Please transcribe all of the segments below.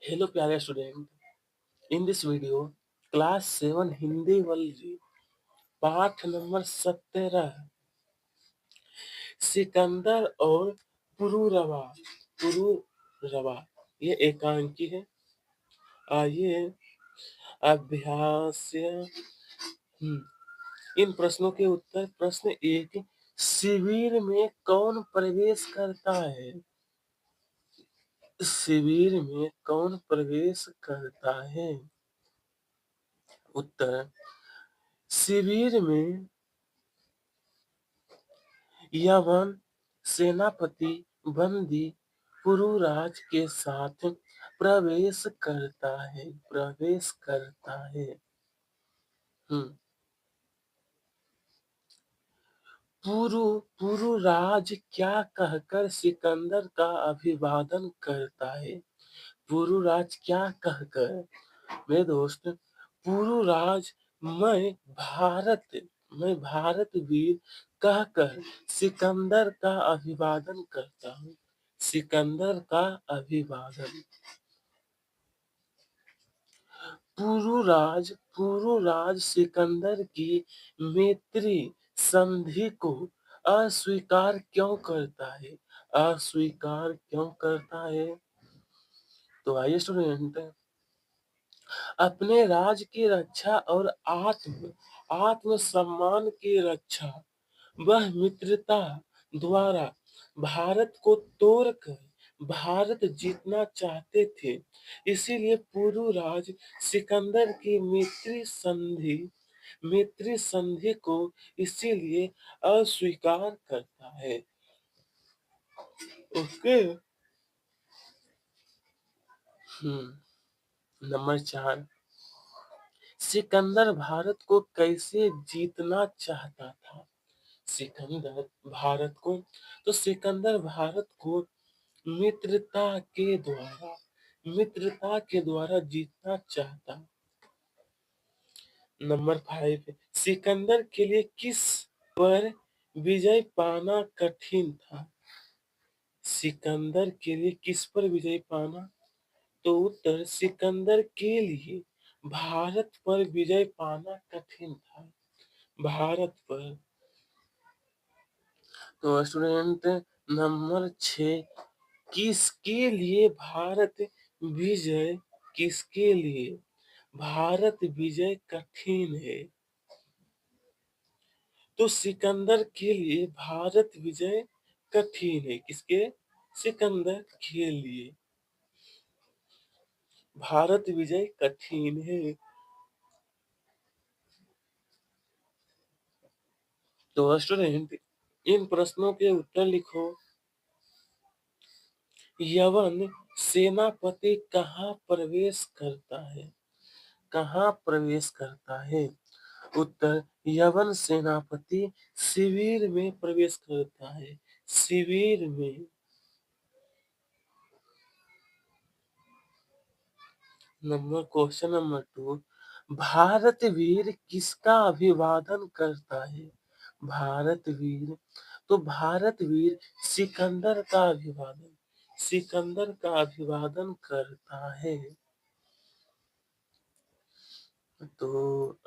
Hello प्यारे student, in this video class 7 Hindi world पाठ number 17 Sikandar और पुरूरवा पुरूरवा ये एकांकी है। आइए अभ्यास इन प्रश्नों के उत्तर। प्रश्न 1, शिविर में कौन प्रवेश करता है? शिविर में कौन प्रवेश करता है? उत्तर, शिविर में यवन सेनापति बंदी पुरुराज के साथ प्रवेश करता है। पुरुराज क्या कहकर सिकंदर का अभिवादन करता है? पुरुराज क्या कहकर? मेरे दोस्त, पुरुराज मैं भारत वीर कहकर सिकंदर का अभिवादन करता हूँ। सिकंदर का अभिवादन। पुरुराज सिकंदर की मैत्री संधि को अस्वीकार क्यों करता है? अस्वीकार क्यों करता है? तो आइए स्टूडेंट, अपने राज की रक्षा और आत्म सम्मान की रक्षा वह मित्रता द्वारा भारत को तोड़कर भारत जीतना चाहते थे। इसीलिए पुरुराज सिकंदर की मैत्री संधि को इसीलिए अस्वीकार करता है। ओके। नंबर 4, सिकंदर भारत को कैसे जीतना चाहता था? सिकंदर भारत को मित्रता के द्वारा जीतना चाहता। नंबर 5, सिकंदर के लिए किस पर विजय पाना कठिन था? सिकंदर के लिए किस पर विजय पाना? तो उत्तर, सिकंदर के लिए भारत पर विजय पाना कठिन था। भारत पर। तो स्टूडेंट नंबर 6, किसके लिए भारत विजय कठिन है? तो सिकंदर के लिए भारत विजय कठिन है। किसके? सिकंदर के लिए भारत विजय कठिन है। तो स्टूडेंट इन प्रश्नों के उत्तर लिखो। यवन सेनापति कहाँ प्रवेश करता है? कहाँ प्रवेश करता है? उत्तर, यवन सेनापति शिविर में प्रवेश करता है। शिविर में। क्वेश्चन नंबर 2, भारत वीर किसका अभिवादन करता है? भारत वीर सिकंदर का अभिवादन करता है। तो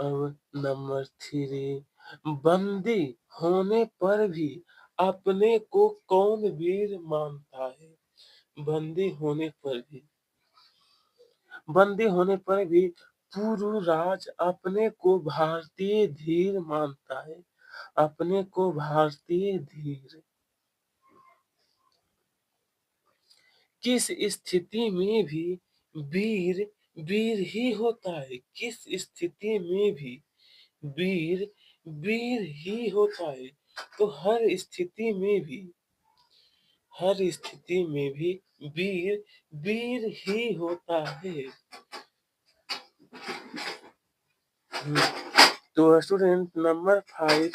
अब नंबर 3, बंदी होने पर भी अपने को कौन वीर मानता है? बंदी होने पर भी पुरुराज अपने को भारतीय धीर मानता है। अपने को भारतीय धीर। किस स्थिति में भी वीर ही होता है? किस स्थिति में भी वीर ही होता है? तो हर स्थिति में भी वीर ही होता है। तो स्टूडेंट नंबर 5,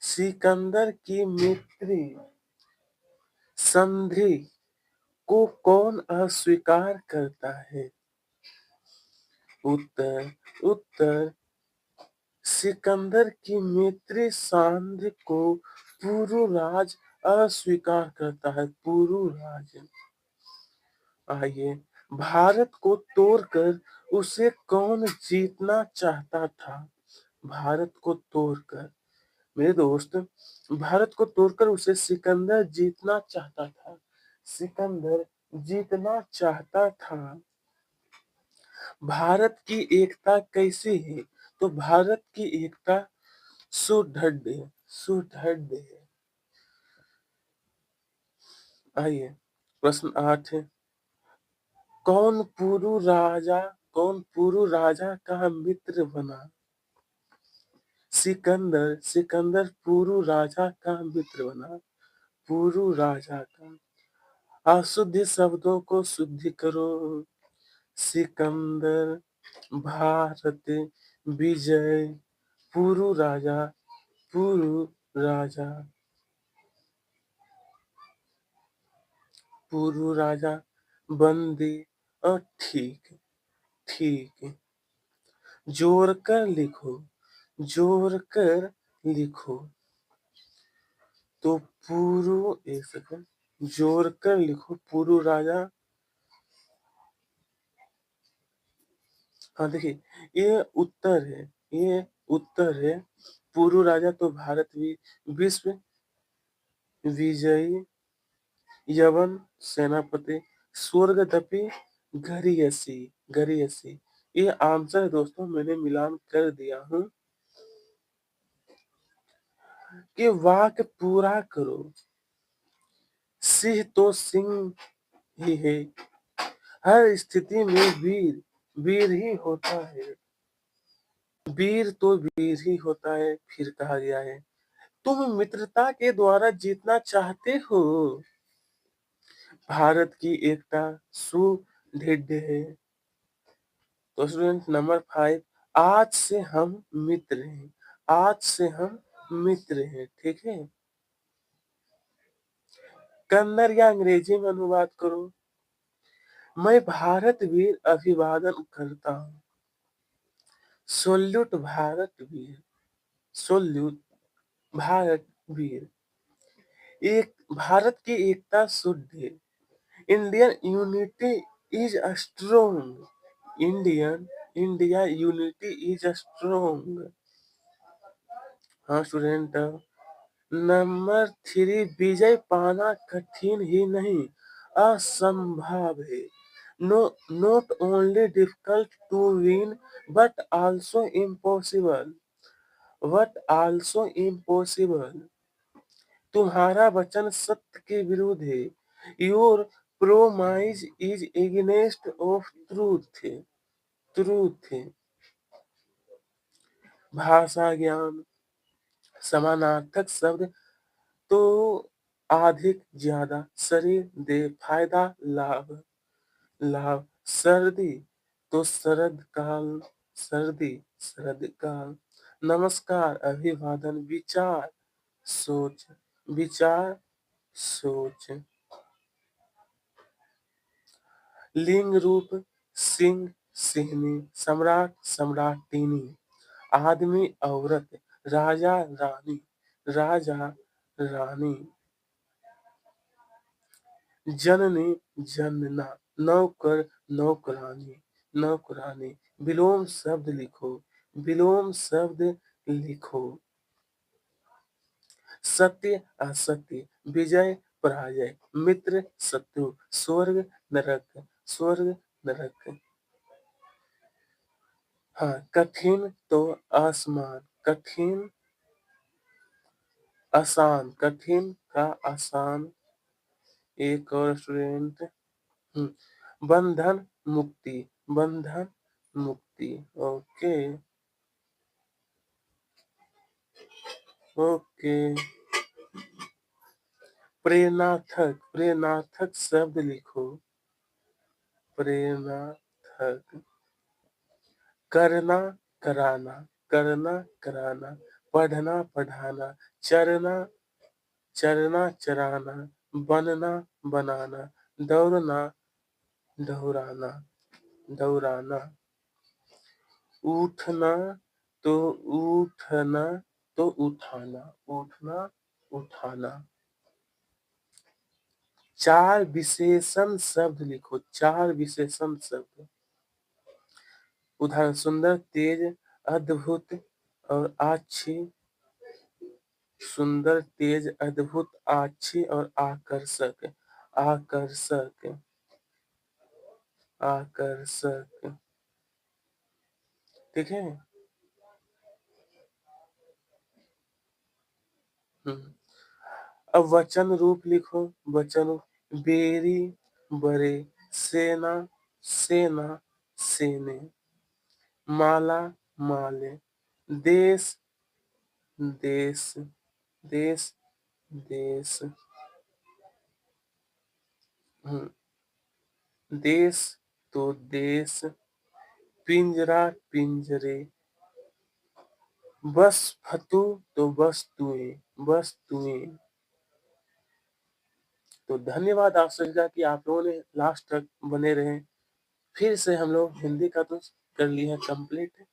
सिकंदर की मैत्री संधि को कौन अस्वीकार करता है? उत्तर, सिकंदर की मैत्री संधि को पुरुराज अस्वीकार करता है। पुरुराज। आइए, भारत को तोड़कर उसे कौन जीतना चाहता था? भारत को तोड़कर मेरे दोस्त, भारत को तोड़कर उसे सिकंदर जीतना चाहता था। सिकंदर जीतना चाहता था। भारत की एकता कैसी है? तो भारत की एकता सुदृढ़ है, सुदृढ़ है। आइए, प्रश्न 8 है। कौन पुरु राजा कौन पुरु राजा का मित्र बना? सिकंदर सिकंदर पुरु राजा का मित्र बना। पुरु राजा का अशुद्ध शब्दों को शुद्ध करो। सिकंदर, भारत, विजय, पुरु राजा, पुरु राजा, पुरु राजा, बंदी और ठीक, ठीक। जोड़कर लिखो, जोड़कर लिखो। तो पुरु, एक सेकंड, जोड़कर लिखो पुरु राजा। हाँ देखिए, ये उत्तर है, ये उत्तर है। पुरु राजा तो भारत विश्व विजयी, यवन सेनापति, स्वर्गदपी, गरियसी, गरियसी। ये आंसर है दोस्तों, मैंने मिलान कर दिया हूँ कि वाक्य पूरा करो। सिंह तो सिंह ही है, हर स्थिति में वीर वीर ही होता है। वीर तो वीर ही होता है। फिर कहा गया है, तुम मित्रता के द्वारा जीतना चाहते हो। भारत की एकता सुदृढ़ है। तो स्टूडेंट नंबर 5, आज से हम मित्र हैं। आज से हम मित्र हैं, ठीक है। कन्नड़ या अंग्रेजी में अनुवाद करो। मैं भारत वीर अभिवादन करता हूँ। सोल्यूट भारत वीर, सोल्यूट भारत वीर। एक भारत की एकता शुद्ध है। Indian unity is strong. India unity is strong. हाँ स्टूडेंट, नंबर 3, विजय पाना कठिन ही नहीं असंभव है। No not only difficult to win but also impossible, but also impossible. तुम्हारा वचन सत्य के विरुद्ध है। Your promise is against of truth, truth. भाषा ज्ञान, समानार्थक शब्द तो अधिक ज्यादा, शरीर दे फायदा लाभ, लाभ। सर्दी तो शरद काल, सर्दी शरद काल। नमस्कार अभिवादन, विचार सोच, विचार सोच। लिंग रूप, सिंह सिंहनी, सम्राट सम्राटिनी, आदमी औरत, राजा रानी, राजा रानी। जननी जनना, नौकर नौकरानी, नौकरानी। विलोम शब्द लिखो, विलोम शब्द लिखो। सत्य असत्य, विजय पराजय, मित्र शत्रु, स्वर्ग नरक, स्वर्ग नरक। हाँ, कठिन तो आसमान, कठिन आसान, कठिन का आसान। एक और स्टूडेंट, बंधन मुक्ति, बंधन मुक्ति। Okay, okay. प्रेरणार्थक, प्रेरणार्थक शब्द लिखो। प्रेरणार्थक, करना कराना, करना कराना, पढ़ना पढ़ाना, चरना चरना चराना, बनना बनाना, दौड़ना दौड़ाना, दौड़ाना। उठना तो उठना, तो उठाना, उठना उठाना। 4 विशेषण शब्द लिखो, 4 विशेषण शब्द। उदाहरण सुंदर, तेज, अद्भुत और अच्छी। सुंदर, तेज, अद्भुत, अच्छी और आकर्षक। आकर्षक, आकर्षक। ठीक है। अब वचन रूप लिखो। वचन रूप, बेरी, बड़े, सेना, सेना, सेने, माला, माले, देश, देश, देश, देश, देश तो देश, पिंजरा, पिंजरे, बस फतू तो वस्तुएं, वस्तुएं। तो धन्यवाद आप सभी का कि आप लोगों ने लास्ट तक बने रहे। फिर से हम लोग हिंदी का तो कर लिए हैं कंप्लीट।